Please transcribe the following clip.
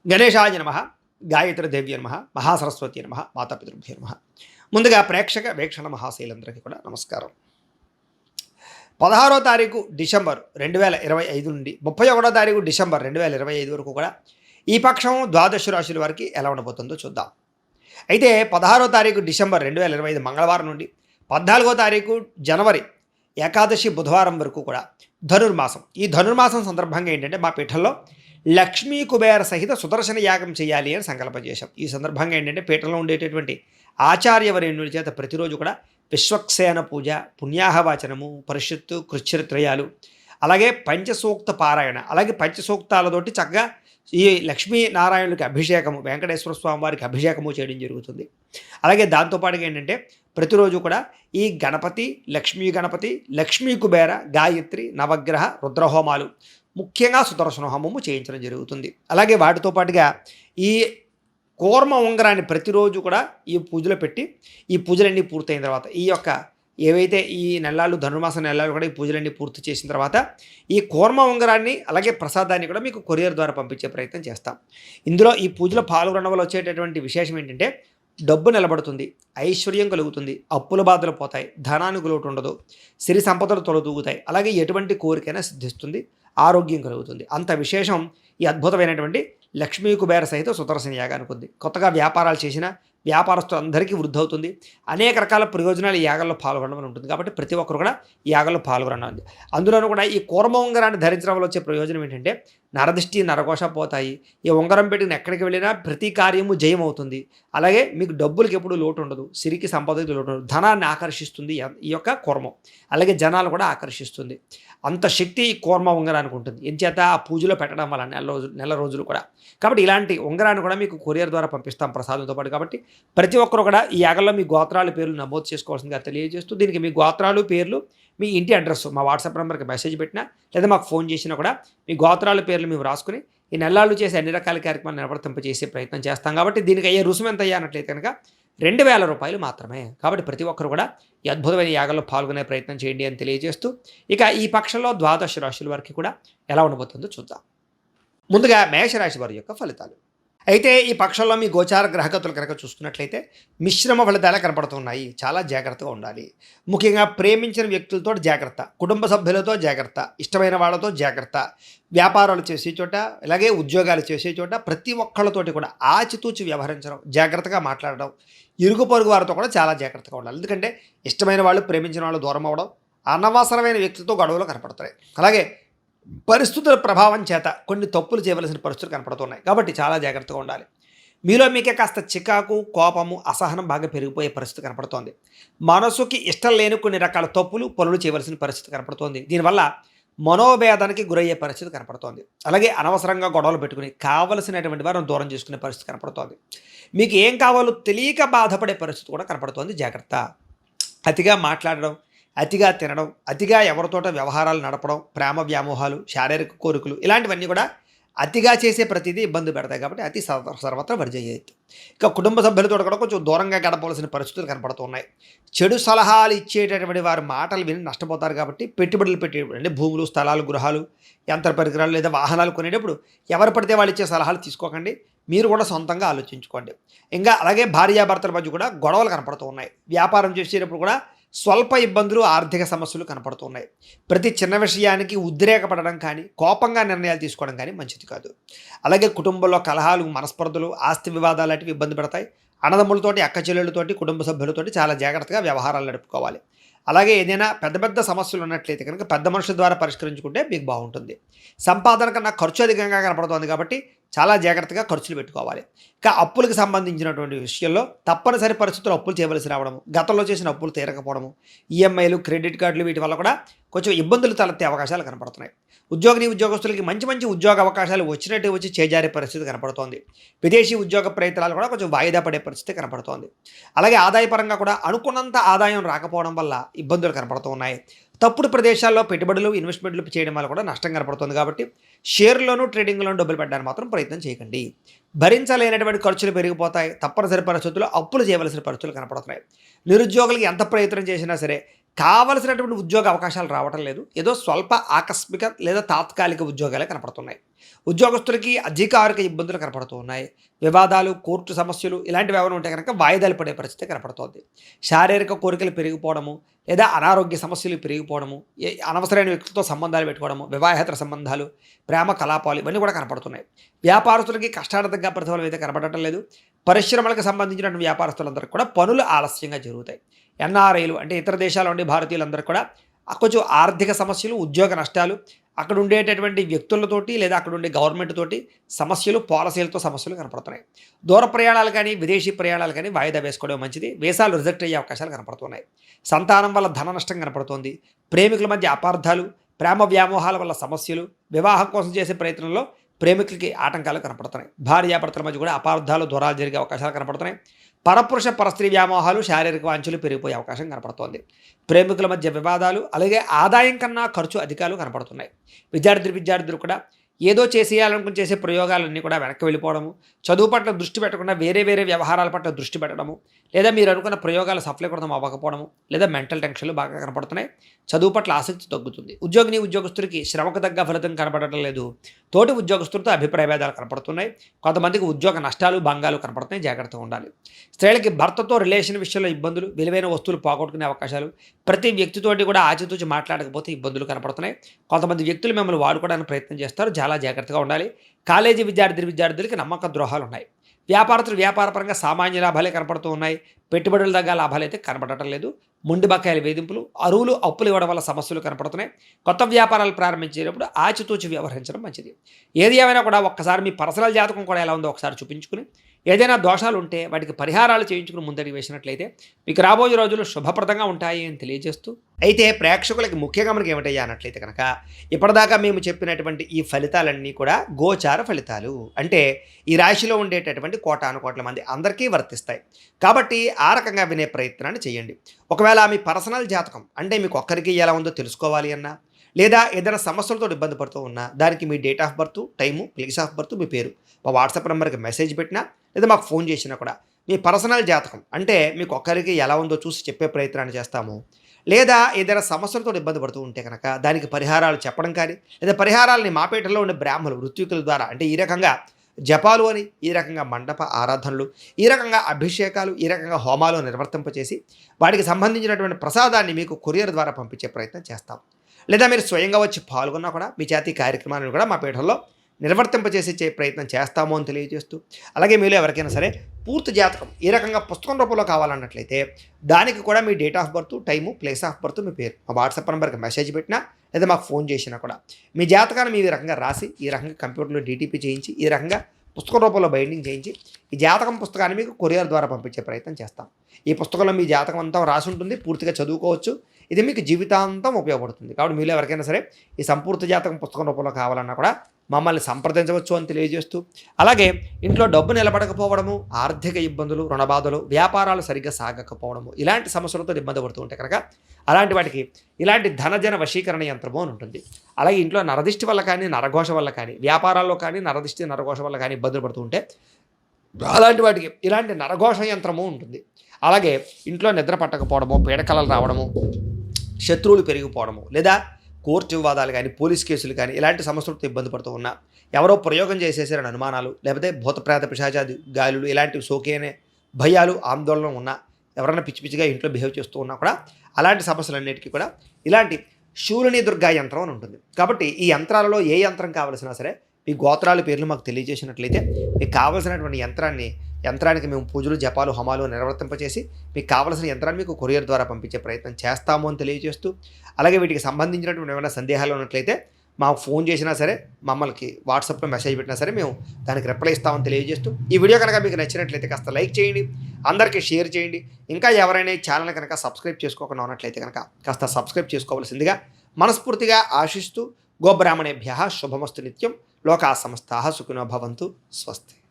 గణేశాయ నమః, గాయత్రీదేవ్యై నమః, మహాసరస్వతి నమః, మాతాపితృభ్యో నమః. ముందుగా ప్రేక్షక వీక్షణ మహాశైలందరికీ కూడా నమస్కారం. 16వ తారీఖు డిసెంబర్ 2025 నుండి 31వ తారీఖు డిసెంబర్ 2025 వరకు కూడా ఈ పక్షం ద్వాదశ రాశుల వారికి ఎలా ఉండబోతుందో చూద్దాం. అయితే 16వ తారీఖు డిసెంబర్ 2025 మంగళవారం నుండి 14వ తారీఖు జనవరి ఏకాదశి బుధవారం వరకు కూడా ధనుర్మాసం. ఈ ధనుర్మాసం సందర్భంగా ఏంటంటే మా పీఠంలో లక్ష్మీ కుబేర సహిత సుదర్శన యాగం చేయాలి అని సంకల్పం చేశాం. ఈ సందర్భంగా ఏంటంటే పీఠంలో ఉండేటటువంటి ఆచార్యవరేణుల చేత ప్రతిరోజు కూడా విశ్వక్సేన పూజ, పుణ్యాహవాచనము, పరిషత్తు, కృచ్ఛరిత్రయాలు, అలాగే పంచసూక్త పారాయణ, అలాగే పంచసూక్తాలతోటి చక్కగా ఈ లక్ష్మీనారాయణులకి అభిషేకము, వెంకటేశ్వర స్వామి వారికి అభిషేకము చేయడం జరుగుతుంది. అలాగే దాంతోపాటుగా ఏంటంటే ప్రతిరోజు కూడా ఈ గణపతి, లక్ష్మీ కుబేర, గాయత్రి, నవగ్రహ, రుద్రహోమాలు, ముఖ్యంగా సుదర్శన హోమము చేయించడం జరుగుతుంది. అలాగే వాటితో పాటుగా ఈ కూర్మ ఉంగరాన్ని ప్రతిరోజు కూడా ఈ పూజలో పెట్టి ఈ పూజలన్నీ పూర్తయిన తర్వాత ఈ యొక్క ఏవైతే ఈ నెలలు ధనుర్మాస నెలలు కూడా ఈ పూజలన్నీ పూర్తి చేసిన తర్వాత ఈ కూర్మ ఉంగరాన్ని అలాగే ప్రసాదాన్ని కూడా మీకు కొరియర్ ద్వారా పంపించే ప్రయత్నం చేస్తాం. ఇందులో ఈ పూజలో పాల్గొనడం వల్ల వచ్చేటటువంటి విశేషం ఏంటంటే డబ్బు నిలబడుతుంది, ఐశ్వర్యం కలుగుతుంది, అప్పుల బాధలు పోతాయి, ధనానికి లోటు ఉండదు, సిరి సంపదలు తొలదూగుతాయి, అలాగే ఎటువంటి కోరికైనా సిద్ధిస్తుంది, ఆరోగ్యం కలుగుతుంది. అంత విశేషం ఈ అద్భుతమైనటువంటి లక్ష్మీ కుబేర సహిత సుదర్శన యాగానికి ఉంది. కొత్తగా వ్యాపారాలు చేసిన వ్యాపారస్తులందరికీ వృద్ధి అవుతుంది. అనేక రకాల ప్రయోజనాలు ఈ యాగంలో పాల్గొనడం ఉంటుంది. కాబట్టి ప్రతి ఒక్కరు కూడా ఈ యాగంలో పాల్గొనండి. అందులోనూ కూడా ఈ కూర్మ ఉంగరాన్ని ధరించడం వల్ల వచ్చే ప్రయోజనం ఏంటంటే నరదిష్టి, నరఘోష పోతాయి. ఈ ఉంగరం పెట్టిన ఎక్కడికి వెళ్ళినా ప్రతి కార్యము జయం అవుతుంది. అలాగే మీకు డబ్బులకి ఎప్పుడు లోటు ఉండదు, సిరికి సంపదకి లోటు ఉండదు, ధనాన్ని ఆకర్షిస్తుంది ఈ యొక్క కూర్మం. అలాగే జనాలు కూడా ఆకర్షిస్తుంది. అంత శక్తి ఈ కూర్మ ఉంగరానికి ఉంటుంది. ఎంచేత ఆ పూజలో పెట్టడం వల్ల నెల రోజులు కూడా. కాబట్టి ఇలాంటి ఉంగరాన్ని కూడా మీకు కొరియర్ ద్వారా పంపిస్తాం ప్రసాదంతో పాటు. కాబట్టి ప్రతి ఒక్కరు కూడా ఈ యాగంలో మీ గోత్రాల పేర్లు నమోదు చేసుకోవాల్సిందిగా తెలియజేస్తూ దీనికి మీ గోత్రాలు, పేర్లు, మీ ఇంటి అడ్రస్ మా వాట్సాప్ నెంబర్కి మెసేజ్ పెట్టినా లేదా మాకు ఫోన్ చేసినా కూడా మీ గోత్రాల పేర్లు మేము రాసుకుని ఈ నెలలు చేసే అన్ని రకాల కార్యక్రమాలు నిలబడతింపజేసే ప్రయత్నం చేస్తాం. కాబట్టి దీనికి అయ్యే రుసుము ఎంత అయ్యానట్లయితే కనుక 2000 రూపాయలు మాత్రమే. కాబట్టి ప్రతి ఒక్కరు కూడా ఈ అద్భుతమైన యాగంలో పాల్గొనే ప్రయత్నం చేయండి అని తెలియజేస్తూ ఇక ఈ పక్షంలో ద్వాదశ రాశుల వారికి కూడా ఎలా ఉండబోతుందో చూద్దాం. ముందుగా మేషరాశి వారి యొక్క ఫలితాలు. అయితే ఈ పక్షంలో మీ గోచార గ్రహగతులు కనుక చూసుకున్నట్లయితే మిశ్రమ ఫలితాలే కనపడుతున్నాయి. చాలా జాగ్రత్తగా ఉండాలి. ముఖ్యంగా ప్రేమించిన వ్యక్తులతో జాగ్రత్త, కుటుంబ సభ్యులతో జాగ్రత్త, ఇష్టమైన వాళ్ళతో జాగ్రత్త, వ్యాపారాలు చేసే చోట అలాగే ఉద్యోగాలు చేసే చోట ప్రతి ఒక్కళ్ళతోటి కూడా ఆచితూచి వ్యవహరించడం, జాగ్రత్తగా మాట్లాడడం, ఇరుగు పొరుగు వారితో కూడా చాలా జాగ్రత్తగా ఉండాలి. ఎందుకంటే ఇష్టమైన వాళ్ళు, ప్రేమించిన వాళ్ళు దూరం అవ్వడం, అనవసరమైన వ్యక్తులతో గొడవలు కనపడతాయి. అలాగే పరిస్థితుల ప్రభావం చేత కొన్ని తప్పులు చేయవలసిన పరిస్థితులు కనపడుతున్నాయి. కాబట్టి చాలా జాగ్రత్తగా ఉండాలి. మీలో మీకే కాస్త చికాకు, కోపము, అసహనం బాగా పెరిగిపోయే పరిస్థితి కనపడుతోంది. మనసుకి ఇష్టం లేని కొన్ని రకాల తప్పులు, పనులు చేయవలసిన పరిస్థితి కనపడుతోంది. దీనివల్ల మనోవేదనకి గురయ్యే పరిస్థితి కనపడుతోంది. అలాగే అనవసరంగా గొడవలు పెట్టుకుని కావలసినటువంటి వారిని దూరం చేసుకునే పరిస్థితి కనపడుతోంది. మీకు ఏం కావాలో తెలియక బాధపడే పరిస్థితి కూడా కనపడుతోంది. జాగ్రత్త. అతిగా మాట్లాడడం, అతిగా తినడం, అతిగా ఎవరితోట వ్యవహారాలు నడపడం, ప్రేమ వ్యామోహాలు, శారీరక కోరికలు ఇలాంటివన్నీ కూడా అతిగా చేసే ప్రతిదీ ఇబ్బంది పెడతాయి. కాబట్టి అతి సర్వత్రా వర్జయ్యేది. ఇక కుటుంబ సభ్యులతో కూడా కొంచెం దూరంగా గడపవలసిన పరిస్థితులు కనపడుతున్నాయి. చెడు సలహాలు ఇచ్చేటటువంటి వారి మాటలు విని నష్టపోతారు. కాబట్టి పెట్టుబడులు పెట్టేటప్పుడు అంటే భూములు, స్థలాలు, గృహాలు, యంత్ర పరికరాలు లేదా వాహనాలు కొనేటప్పుడు ఎవరు పడితే వాళ్ళు ఇచ్చే సలహాలు తీసుకోకండి. మీరు కూడా సొంతంగా ఆలోచించుకోండి. ఇంకా అలాగే భార్యాభర్తల మధ్య కూడా గొడవలు కనపడుతూ ఉన్నాయి. వ్యాపారం చేసేటప్పుడు కూడా స్వల్ప ఇబ్బందులు, ఆర్థిక సమస్యలు కనపడుతున్నాయి. ప్రతి చిన్న విషయానికి ఉద్రేకపడడం కానీ, కోపంగా నిర్ణయాలు తీసుకోవడం కానీ మంచిది కాదు. అలాగే కుటుంబంలో కలహాలు, మనస్పర్ధలు, ఆస్తి వివాదాలు లాంటివి ఇబ్బంది పెడతాయి. అన్నదమ్ములతోటి, అక్క చెల్లెళ్ళతోటి, కుటుంబ సభ్యులతోటి చాలా జాగ్రత్తగా వ్యవహారాలు నడుపుకోవాలి. అలాగే ఏదైనా పెద్ద పెద్ద సమస్యలు ఉన్నట్లయితే కనుక పెద్ద మనుషుల ద్వారా పరిష్కరించుకుంటే మీకు బాగుంటుంది. సంపాదన కన్నా ఖర్చు అధికంగా కనపడుతుంది. కాబట్టి చాలా జాగ్రత్తగా ఖర్చులు పెట్టుకోవాలి. ఇక అప్పులకు సంబంధించినటువంటి విషయంలో తప్పనిసరి పరిస్థితుల్లో అప్పులు చేయవలసి రావడము, గతంలో చేసిన అప్పులు తీరకపోవడము, ఈఎంఐలు, క్రెడిట్ కార్డులు వీటి వల్ల కూడా కొంచెం ఇబ్బందులు తలెత్తే అవకాశాలు కనపడుతున్నాయి. ఉద్యోగస్తులకి మంచి మంచి ఉద్యోగ అవకాశాలు వచ్చినట్టు వచ్చి చేజారే పరిస్థితి కనపడుతోంది. విదేశీ ఉద్యోగ ప్రయత్నాలు కూడా కొంచెం వాయిదా పడే పరిస్థితి కనపడుతోంది. అలాగే ఆదాయపరంగా కూడా అనుకున్నంత ఆదాయం రాకపోవడం వల్ల ఇబ్బందులు కనపడుతూ ఉన్నాయి. తప్పుడు ప్రదేశాల్లో పెట్టుబడులు, ఇన్వెస్ట్మెంట్లు చేయడం వల్ల కూడా నష్టం కనపడుతుంది. కాబట్టి షేర్లోనూ, ట్రేడింగ్లోనూ డబ్బులు పెట్టడానికి మాత్రం ప్రయత్నం చేయకండి. భరించలేనటువంటి ఖర్చులు పెరిగిపోతాయి. తప్పనిసరి పరిస్థితుల్లో అప్పులు చేయవలసిన పరిస్థితులు కనపడుతున్నాయి. నిరుద్యోగులకి ఎంత ప్రయత్నం చేసినా సరే కావలసినటువంటి ఉద్యోగ అవకాశాలు రావటం లేదు. ఏదో స్వల్ప ఆకస్మిక లేదా తాత్కాలిక ఉద్యోగాలే కనపడుతున్నాయి. ఉద్యోగస్తులకి అధికారిక ఇబ్బందులు కనపడుతూ ఉన్నాయి. వివాదాలు, కోర్టు సమస్యలు ఇలాంటివి ఏమైనా ఉంటే కనుక వాయిదాలు పడే పరిస్థితి కనపడుతోంది. శారీరక కోరికలు పెరిగిపోవడము, లేదా అనారోగ్య సమస్యలు పెరిగిపోవడము, అనవసరమైన వ్యక్తులతో సంబంధాలు పెట్టుకోవడము, వివాహేతర సంబంధాలు, ప్రేమ కలాపాలు ఇవన్నీ కూడా కనపడుతున్నాయి. వ్యాపారస్తులకి కష్టార్థంగా ప్రతిఫలం అయితే కనపడటం లేదు. పరిశ్రమలకు సంబంధించినటువంటి వ్యాపారస్తులందరికీ కూడా పనులు ఆలస్యంగా జరుగుతాయి. ఎన్ఆర్ఐలు అంటే ఇతర దేశాల నుండి భారతీయులందరూ కూడా కొంచెం ఆర్థిక సమస్యలు, ఉద్యోగ నష్టాలు, అక్కడ ఉండేటటువంటి వ్యక్తులతోటి లేదా అక్కడ ఉండే గవర్నమెంట్ తోటి సమస్యలు, పాలసీలతో సమస్యలు కనపడుతున్నాయి. దూర ప్రయాణాలు కానీ, విదేశీ ప్రయాణాలు కానీ వాయిదా వేసుకోవడం మంచిది. వీసాలు రిజెక్ట్ అయ్యే అవకాశాలు కనపడుతున్నాయి. సంతానం వల్ల ధన నష్టం కనపడుతోంది. ప్రేమికుల మధ్య అపార్థాలు, ప్రేమ వ్యామోహాల వల్ల సమస్యలు, వివాహం కోసం చేసే ప్రయత్నంలో ప్రేమికులకి ఆటంకాలు కనపడుతున్నాయి. భార్యాభర్తల మధ్య కూడా అపార్థాలు, దూరాలు జరిగే అవకాశాలు కనపడుతున్నాయి. పరపురుష పరస్త్రీ వ్యామోహాలు, శారీరక వాంఛలు పెరిగిపోయే అవకాశం కనపడుతోంది. ప్రేమికుల మధ్య వివాదాలు, అలాగే ఆదాయం కన్నా ఖర్చు అధికాలు కనపడుతున్నాయి. విద్యార్థులు కూడా ఏదో చేసేయాలనుకుని చేసే ప్రయోగాలన్నీ కూడా వెనక్కి వెళ్ళిపోవడము, చదువు పట్ల దృష్టి పెట్టకుండా వేరే వేరే వ్యవహారాల పట్ల దృష్టి పెట్టడము, లేదా మీరు అనుకున్న ప్రయోగాలు సఫలీకృతం అవ్వకపోవడము, లేదా మెంటల్ టెన్షన్లు బాగా కనపడుతున్నాయి. చదువు పట్ల ఆసక్తి తగ్గుతుంది. ఉద్యోగస్తులకి శ్రమకు తగ్గ ఫలితం కనపడటం లేదు. తోటి ఉద్యోగస్తులతో అభిప్రాయ భేదాలు కనపడుతున్నాయి. కొంతమందికి ఉద్యోగ నష్టాలు, భంగాలు కనపడుతున్నాయి. జాగ్రత్తగా ఉండాలి. స్త్రీలకి భర్తతో రిలేషన్ విషయంలో ఇబ్బందులు, విలువైన వస్తువులు పోగొట్టుకునే అవకాశాలు, ప్రతి వ్యక్తితోటి కూడా ఆచితూచి మాట్లాడకపోతే ఇబ్బందులు కనపడుతున్నాయి. కొంతమంది వ్యక్తులు మిమ్మల్ని వాడుకోవడానికి ప్రయత్నం చేస్తారు. చాలా జాగ్రత్తగా ఉండాలి. కాలేజీ విద్యార్థులకి నమ్మక ద్రోహాలు ఉన్నాయి. వ్యాపారస్తులు వ్యాపారపరంగా సామాన్య లాభాలే కనపడుతూ ఉన్నాయి. పెట్టుబడుల దగ్గర లాభాలు అయితే కనపడటం లేదు. ముండి బకాయిల వేధింపులు, అరువులు, అప్పులు ఇవ్వడం వల్ల సమస్యలు కనపడుతున్నాయి. కొత్త వ్యాపారాలు ప్రారంభించేటప్పుడు ఆచితూచి వ్యవహరించడం మంచిది. ఏది ఏమైనా కూడా ఒక్కసారి మీ పర్సనల్ జాతకం కూడా ఎలా ఉందో ఒకసారి చూపించుకుని, ఏదైనా దోషాలు ఉంటే వాటికి పరిహారాలు చేయించుకుని ముందడికి వేసినట్లయితే మీకు రాబోయే రోజులు శుభప్రదంగా ఉంటాయి అని తెలియజేస్తూ, అయితే ప్రేక్షకులకి ముఖ్యంగా మనకి ఏమిటయ్యా అన్నట్లయితే కనుక, ఇప్పటిదాకా మేము చెప్పినటువంటి ఈ ఫలితాలన్నీ కూడా గోచార ఫలితాలు. అంటే ఈ రాశిలో ఉండేటటువంటి కోటాను కోట్ల మంది అందరికీ వర్తిస్తాయి. కాబట్టి ఆ రకంగా వినే ప్రయత్నాన్ని చేయండి. ఒకవేళ మీ పర్సనల్ జాతకం అంటే మీకు ఒక్కరికి ఎలా ఉందో తెలుసుకోవాలి అన్నా, లేదా ఏదైనా సమస్యలతో ఇబ్బంది పడుతూ ఉన్నా, దానికి మీ date of birth, time, place of birth, మీ పేరు మా వాట్సాప్ నెంబర్కి మెసేజ్ పెట్టినా, లేదా మాకు ఫోన్ చేసినా కూడా మీ పర్సనల్ జాతకం అంటే మీకు ఒక్కరికి ఎలా ఉందో చూసి చెప్పే ప్రయత్నాన్ని చేస్తాము. లేదా ఏదైనా సమస్యలతో ఇబ్బంది పడుతూ ఉంటే కనుక దానికి పరిహారాలు చెప్పడం కానీ, లేదా పరిహారాలని మాపేటలో ఉండే బ్రాహ్మణులు, ఋత్వికుల ద్వారా అంటే ఈ రకంగా జపాలు అని, ఈ రకంగా మండప ఆరాధనలు, ఈ రకంగా అభిషేకాలు, ఈ రకంగా హోమాలు నిర్వర్తింపచేసి వాటికి సంబంధించినటువంటి ప్రసాదాన్ని మీకు కొరియర్ ద్వారా పంపించే ప్రయత్నం చేస్తాం. లేదా మీరు స్వయంగా వచ్చి పాల్గొన్నా కూడా మీ చేతి కార్యక్రమాలను కూడా మా పీఠంలో నిర్వర్తింపచేసే ప్రయత్నం చేస్తాము అని తెలియజేస్తూ, అలాగే మీలో ఎవరికైనా సరే పూర్తి జాతకం ఈ రకంగా పుస్తకం రూపంలో కావాలన్నట్లయితే దానికి కూడా మీ date of birth, time, place of birth, మీ పేరు మా వాట్సాప్ నెంబర్కి మెసేజ్ పెట్టినా, లేదా మాకు ఫోన్ చేసినా కూడా మీ జాతకాన్ని ఈ రకంగా రాసి, ఈ రకంగా కంప్యూటర్లో డీటీపీ చేయించి, ఈ రకంగా పుస్తకం రూపంలో బైండింగ్ చేయించి ఈ జాతకం పుస్తకాన్ని మీకు కొరియర్ ద్వారా పంపించే ప్రయత్నం చేస్తాం. ఈ పుస్తకంలో మీ జాతకం అంతా రాసి ఉంటుంది. పూర్తిగా చదువుకోవచ్చు. ఇది మీకు జీవితాంతం ఉపయోగపడుతుంది. కాబట్టి మీలో ఎవరికైనా సరే ఈ సంపూర్తి జాతకం పుస్తకం రూపంలో కావాలన్నా కూడా మమ్మల్ని సంప్రదించవచ్చు అని తెలియజేస్తూ, అలాగే ఇంట్లో డబ్బు నిలబడకపోవడము, ఆర్థిక ఇబ్బందులు, రుణబాధలు, వ్యాపారాలు సరిగ్గా సాగకపోవడము, ఇలాంటి సమస్యలతో ఇబ్బంది పడుతూ ఉంటే కనుక అలాంటి వాటికి ఇలాంటి ధనజన వశీకరణ యంత్రము అని ఉంటుంది. అలాగే ఇంట్లో నరదిష్టి వల్ల కానీ, నరఘోష వల్ల కానీ, వ్యాపారాల్లో కానీ నరదిష్టి, నరఘోష వల్ల కానీ ఇబ్బందులు పడుతూ ఉంటే అలాంటి వాటికి ఇలాంటి నరఘోష యంత్రము ఉంటుంది. అలాగే ఇంట్లో నిద్ర పట్టకపోవడము, పీడకలలు రావడము, శత్రువులు పెరిగిపోవడము, లేదా కోర్టు వివాదాలు కానీ, పోలీస్ కేసులు కానీ ఇలాంటి సమస్యలతో ఇబ్బంది పడుతూ ఉన్నా, ఎవరో ప్రయోగం చేసేసారని అనుమానాలు, లేకపోతే భూతప్రేత పిశాచాది గాలులు ఇలాంటివి సోకేనే భయాలు, ఆందోళన ఉన్నా, ఎవరైనా పిచ్చి పిచ్చిగా ఇంట్లో బిహేవ్ చేస్తూ ఉన్నా కూడా అలాంటి సమస్యలన్నిటికీ కూడా ఇలాంటి శూలిని దుర్గా యంత్రం అని ఉంటుంది. కాబట్టి ఈ యంత్రాలలో ఏ యంత్రం కావలసినా సరే మీ గోత్రాల పేర్లు మాకు తెలియజేసినట్లయితే మీకు కావలసినటువంటి యంత్రానికి మేము పూజలు, జపాలు, హోమాలు నిర్వర్తింపచేసి మీకు కావలసిన యంత్రాన్ని మీకు కొరియర్ ద్వారా పంపించే ప్రయత్నం చేస్తాము అని తెలియజేస్తూ, అలాగే వీటికి సంబంధించినటువంటి ఏమైనా సందేహాలు ఉన్నట్లయితే మాకు ఫోన్ చేసినా సరే, మమ్మల్ని వాట్సాప్లో మెసేజ్ పెట్టినా సరే మేము దానికి రిప్లై ఇస్తామని తెలియజేస్తూ, ఈ వీడియో కనుక మీకు నచ్చినట్లయితే కాస్త లైక్ చేయండి, అందరికీ షేర్ చేయండి. ఇంకా ఎవరైనా ఈ ఛానల్ కనుక సబ్స్క్రైబ్ చేసుకోకుండా ఉన్నట్లయితే కనుక కాస్త సబ్స్క్రైబ్ చేసుకోవాల్సిందిగా మనస్ఫూర్తిగా ఆశిస్తూ, గోబ్రాహ్మణేభ్యః శుభమస్తు నిత్యం. లోకా సమస్తాః సుఖినో భవంతు. స్వస్తి.